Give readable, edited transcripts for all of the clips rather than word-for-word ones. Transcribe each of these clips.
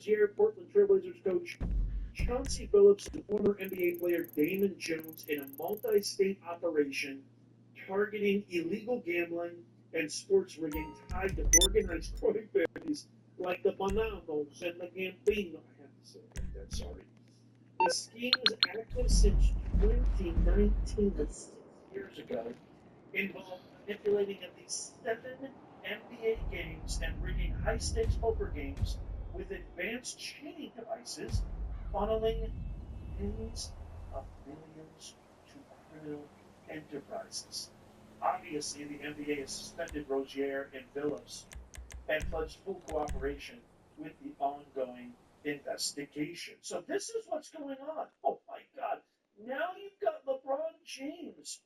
Rozier, Portland Trailblazers coach Chauncey Billups, and former NBA player Damon Jones in a multi-state operation targeting illegal gambling and sports rigging tied to organized crime families like the Bonannos and the Gambino. I have to say that, sorry. The scheme is active since 2019, that's 6 years ago, involved manipulating at least 7 NBA games and rigging high-stakes poker games with advanced cheating devices, funneling tens of millions to criminal enterprises. Obviously, the NBA has suspended Rozier and Billups and pledged full cooperation with the ongoing investigation. So this is what's going on. Oh my God. Now you've got LeBron James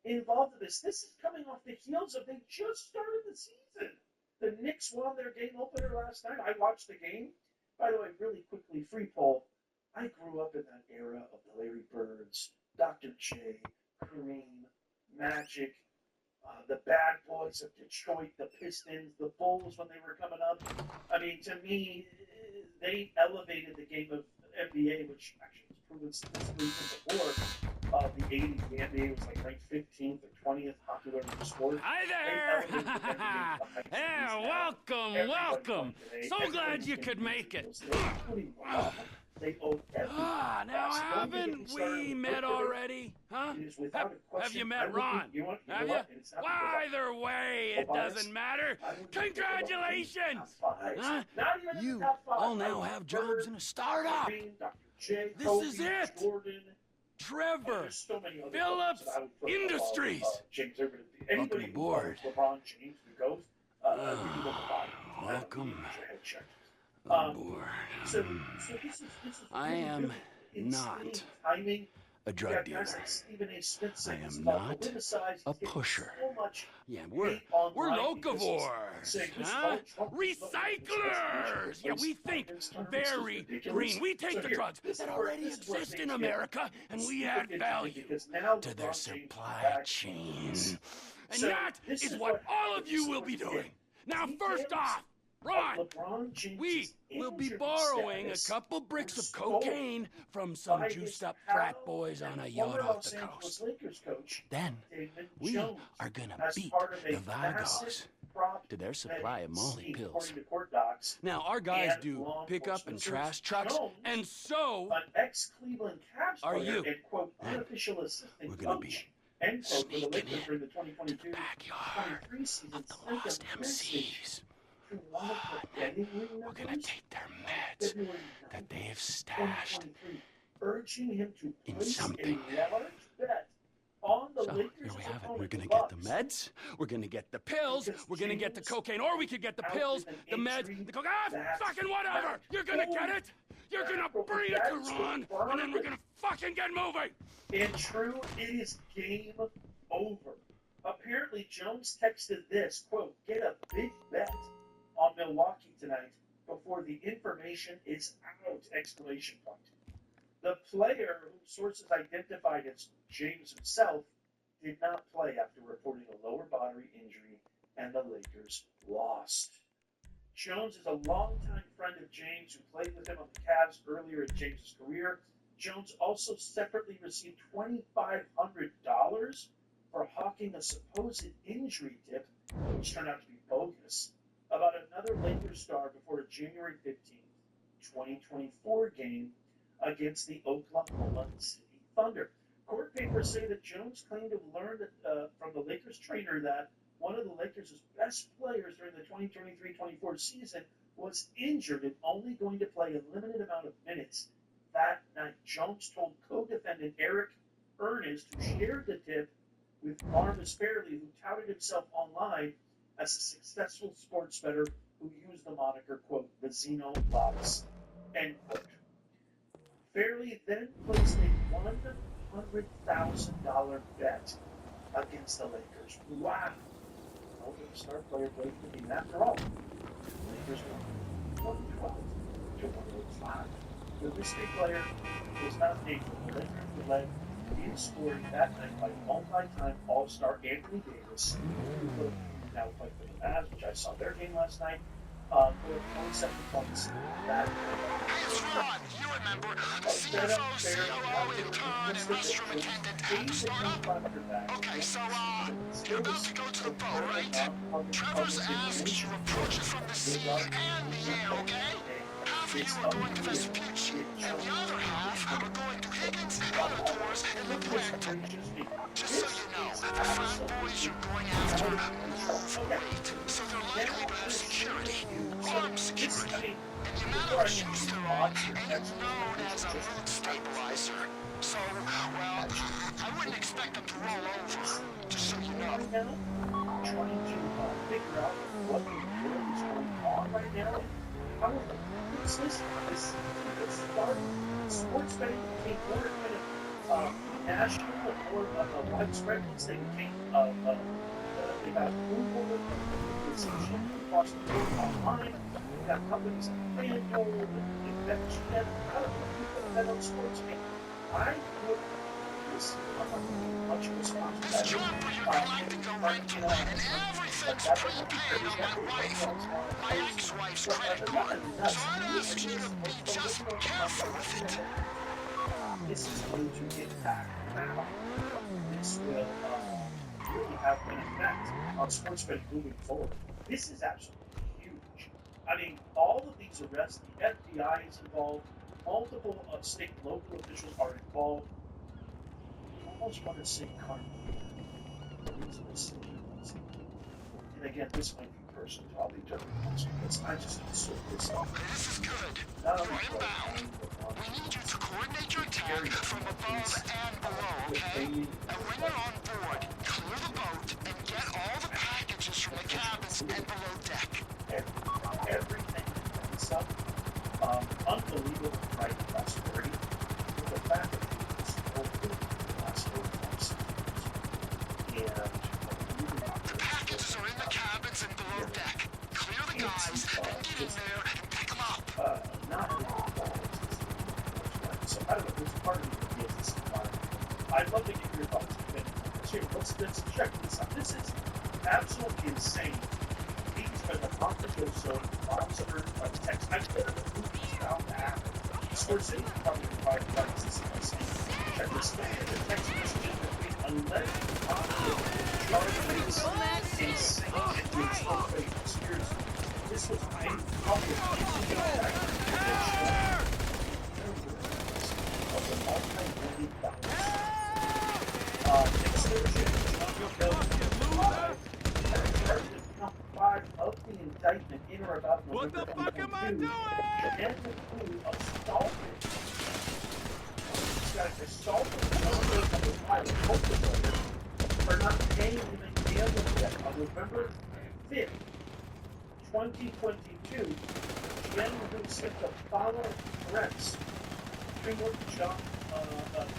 involved in this. This is coming off the heels of they just started the season. The Knicks won their game opener last night. I watched the game. By the way, really quickly, free poll. I grew up in that era of the Larry Birds, Dr. J, Kareem, Magic, the Bad Boys of Detroit, the Pistons, the Bulls when they were coming up. I mean, to me, they elevated the game of NBA, which actually was proven statistically before the 80s. The NBA was like ranked 15th or 20th popular sport. Hi there! Yeah, welcome. So glad you could make it. Now haven't we met already? Huh? Have you met Ron? Have you? Well, either way, it doesn't matter. Congratulations! Huh? You all now have jobs in a startup. This is it! Trevor Phillips Industries. Welcome aboard. Welcome aboard. I am not a drug dealer. I am not a pusher. Yeah, we're locavores, huh? Recyclers! Yeah, we think very green. We take the drugs that already exist in America and we add value to their supply chain. And that is what all of you will be doing. Now, first off, Ron, we will be borrowing a couple bricks of cocaine from some juiced-up frat boys on a yacht off the coast. Then, we are gonna beat the Vagos to their supply of Molly pills. Now, our guys do pickup and trash trucks, and so are you. And we're gonna be sneaking in to the backyard of the lost MCs. We're gonna take their meds that they have stashed in something. So, here we have it. We're gonna get the meds, we're gonna get the pills, we're gonna get the cocaine, or we could get the pills, the meds, the cocaine, fucking whatever! You're gonna get it! You're gonna bring it to Ron, and then we're gonna fucking get moving! And true, it is game over. Apparently, Jones texted this, quote, get a big bet on Milwaukee tonight before the information is out, exclamation point. The player, whom sources identified as James himself, did not play after reporting a lower body injury, and the Lakers lost. Jones is a longtime friend of James who played with him on the Cavs earlier in James's career. Jones also separately received $2,500 for hawking a supposed injury tip, which turned out to be bogus, about another Lakers star before a January 15th, 2024 game against the Oklahoma City Thunder. Court papers say that Jones claimed to have learned from the Lakers trainer that one of the Lakers' best players during the 2023-24 season was injured and only going to play a limited amount of minutes. That night, Jones told co-defendant Eric Ernest, who shared the tip with Marvis Fairley, who touted himself online as a successful sports bettor who used the moniker, quote, the Zeno Lots, end quote. Fairley then placed a $100,000 bet against the Lakers. Wow. No star player played the game after all. The Lakers won 112 to 105. The risky player was not named. The Lakers were led in scoring that night by multi-time All-Star Anthony Davis, who now played for the Mavs, which I saw their game last night, for 27 months. That It's Ron. You remember, the CFO, COO, intern, and restroom attendant at startup? Okay, so, you're about to go to the boat, right? Trevor's asked you approaches from the sea and the air, okay? Half of you are going to Vespucci, and the other half are going to Higgins and other tours in the Puerto. Just so you know, the frat boys you're going after move weight, so they're likely to have security, armed security. And the amount of juice they're on, and it's known as a mood stabilizer. So, well, I wouldn't expect them to roll over, just so you know. Trying to figure out what the world is going on right now. How is this start sports betting became more kind of national and more widespread once they became they got approval organization across the board online. We got companies like FanDuel and BetMGM. I don't know if you put bet on sports game. I would much responsibility. This job where you're collecting a rental and everything's prepaid on my wife, my ex-wife's credit card. So I'd ask you to be just careful with it. This is going to impact now. This will really have an effect on sports betting moving forward. This is absolutely huge. I mean, all of these arrests, the FBI is involved, multiple state and local officials are involved. I almost want to say Carmen. And again, this might be personal to all the interviews because I just absorb this up. This is good. You're inbound. We need you to coordinate your attack from above and below, okay? And when you're on board, clear the boat and get all the packages from the cabins and below deck. Everything and stuff. Unbelievable right prosperity. With the fact that it's over the last 4 months. The packages are in the cabins and below deck. Clear the guys, then get in there and pick them up. So I don't know, there's part of me that feels this environment. I'd love to get your thoughts. Let's check this out. This is absolutely insane. These are the Montague bombs that are text. I've heard of the movies about that. Sports City probably provided rights. This is insane. Check this out. The text messages between alleged charges insane and the conspiracy. This was made public of the multi-million $5 of the indictment in or about November 2022. What the fuck am I doing? And include assaulted. This guy assaulted for not paying him a gambling debt on November 5th, 2022. Jen who sent the following threats. Finger John,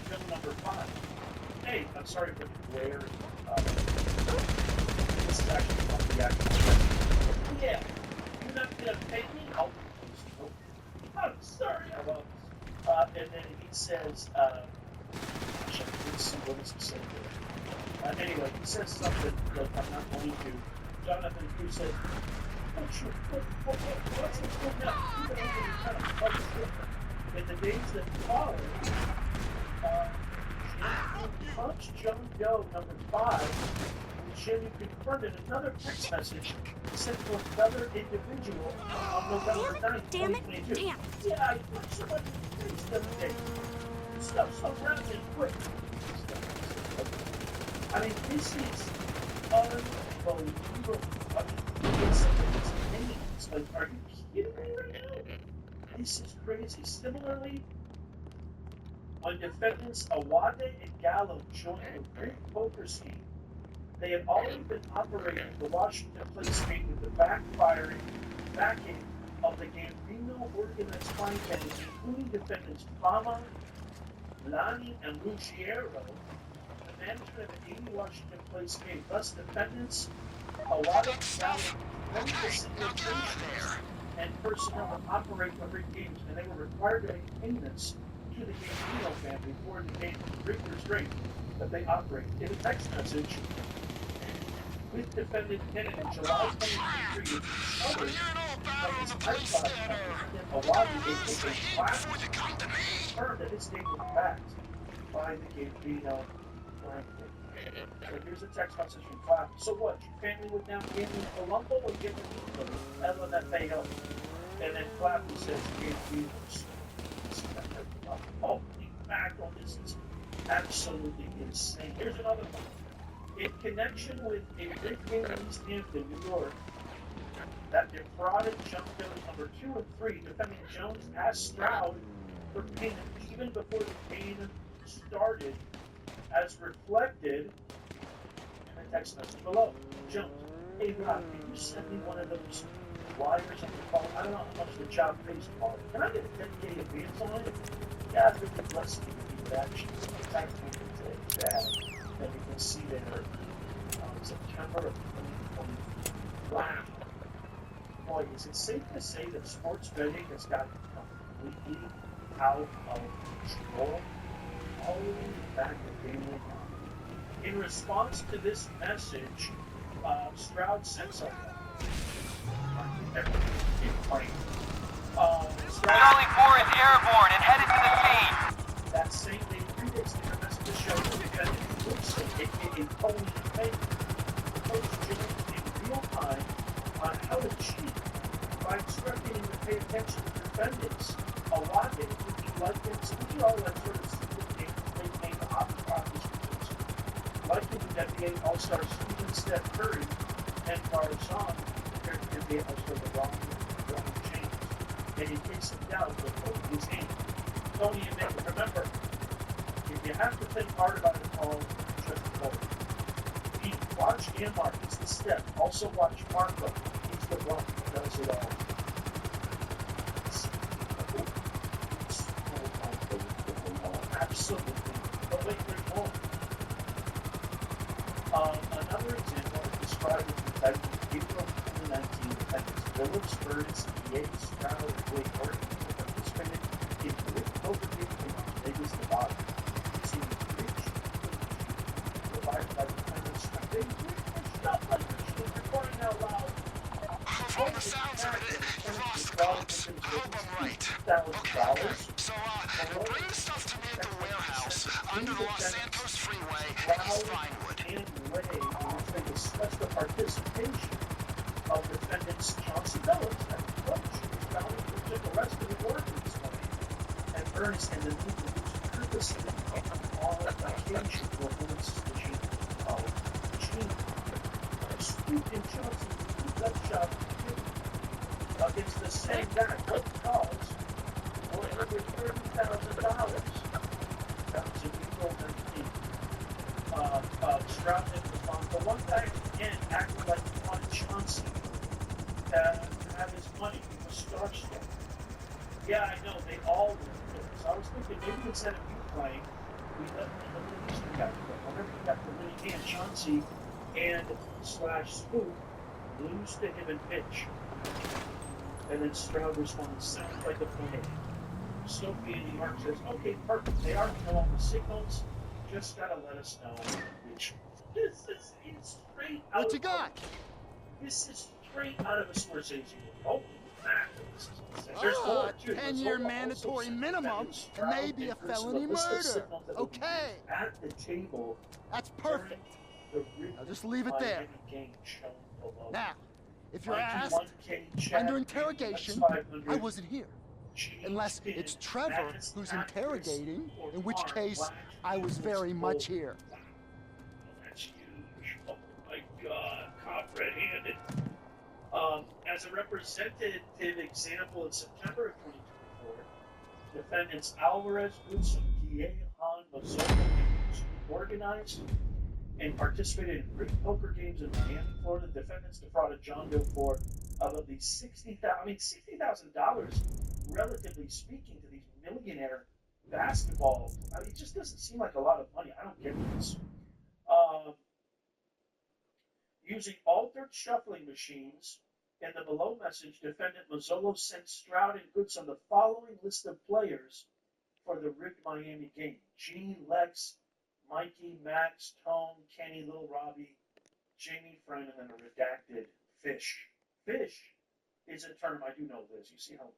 bill number 5. Hey, I'm sorry for the glare. This is actually from the actual threat. Yeah, you're not gonna pay me? I'm sorry, I won't. And then he says, gosh, I didn't see what he said there. Anyway, he says something that I'm not going to. Jonathan Cruz said, what's going on? You've been kind of public. In the days that followed, punched John Doe number 5, and Jimmy confronted another text message sent to another individual on November 9th, 2022. Damn. Yeah, I punched somebody in the face the other day. Stuff so rapid, quick. I mean, this is unbelievable. I mean, it's names. Like, are you kidding me right now? This is crazy. Similarly, when defendants Awade and Gallo joined the Greek poker scheme, they had already been operating the Washington Place game with the backing of the Gambino organized crime gang, including defendants Fama, Lani, and Ruggiero, the management of the 80 Washington Place game. Thus, defendants Awade and Gallo owned the syndication and personnel that operate the Greek games, and they were required to make payments to the Gambino family for the game Greek restraint that they operate. In a text message with defendant Kennedy in July 2023, batter on the police scanner. Who's the hit before they come to me? Confirmed that his game was backed by the Gambino blanket. So here's a text message from Clap. So what? Your family went down gambling in Colombo or giving LMFAO? And then Clap says Gambinos. Oh, mackerel, this is absolutely insane. Here's another one. In connection with a big game in East Hampton, New York, that defrauded jump bills number 2 and 3, defending Jones asked Stroud for payment even before the game started, as reflected in the text message below. Jones, hey Rob, can you send me one of those wires on the phone? I don't know how much the job pays tomorrow. Can I get a 10K advance on it? Yeah, if it's less than that, she's today. And you can see there September of 2020. Wow. Boy, is it safe to say that sports betting has gotten completely out of control? All the way back to gambling. In response to this message, Stroud sent something. Charlie 4 is airborne and headed to the scene. That same day, 3 days later, message showed the defendant Wilson, aka Tony Payne, coached James in real time on how to cheat by instructing him to pay attention to defendants. A lot of it would be like this. We all that sort of secret game they came to opportunities. Like the NBA All-Star Stephen Steph Curry and Barzan, compared to the NBA All-Star LeBron James. And he takes him down with holding his hand. Tony and Nick, remember, if you have to think hard about it all, just hold. Watch and Mark, he's the step. Also watch Marco, he's the one who does it all. Absolutely. But wait, there's more. Another example is described in the title of April 2019 defendants Phillips, Burns, Yates, Stroud, and Wade Orton participated in the poker game in Las Vegas, Nevada. Using the bridge provided by the defendants. They stop like machine recording out loud. From the sounds of it, you lost the cops. I hope I'm right. Okay. So, bring the stuff to me at the warehouse under the Los Santos Freeway in East Vinewood. And way in which they discuss the participation of defendants Chauncey Billups and the coach who was found who took arrested in Oregon this morning, and Ernest and the new purposely on occasion for a suspicion of cheating. Speaking Chauncey, who got shot against the same guy, what cause for over $30,000. That was in April 19th. Stroud didn't respond. The one guy again acted like he wanted Chauncey to have his money. He was starstruck. Yeah, I know, they all were. So I was thinking maybe instead of you playing, we let the Livingston guy play. Whenever you got the winning hand, Chauncey and / Spook lose to him and pitch. And then Stroud responds, sounds like a plan. Sophie in New York says, okay, perfect. They already know all the signals. Just gotta let us know. Which this is straight out. What you got? This is straight out of a Scorsese movie. Oh, there's more too. 10-year mandatory minimum and maybe a felony murder. Okay. At the table. That's perfect. I'll just leave it there. Now, if you're asked, under interrogation, I wasn't here. Unless it's Trevor who's interrogating, in which case I was very much here. That's huge. Oh my God, caught red-handed. As a representative example, in September of 2024, defendants Alvarez, Guzman, Guillejon, Mazzolo, organized and participated in great poker games in Miami, Florida. Defendants defrauded John Doe for of at least $60,000, relatively speaking, to these millionaire basketball. I mean, it just doesn't seem like a lot of money. I don't get this. Using altered shuffling machines, in the below message, defendant Mazzolo sent Stroud and Goodson the following list of players for the rigged Miami game: Gene, Lex, Mikey, Max, Tone, Kenny, Lil Robbie, Jamie, Friend, and then a redacted Fish. Fish? is in front of him. I do know this. You see how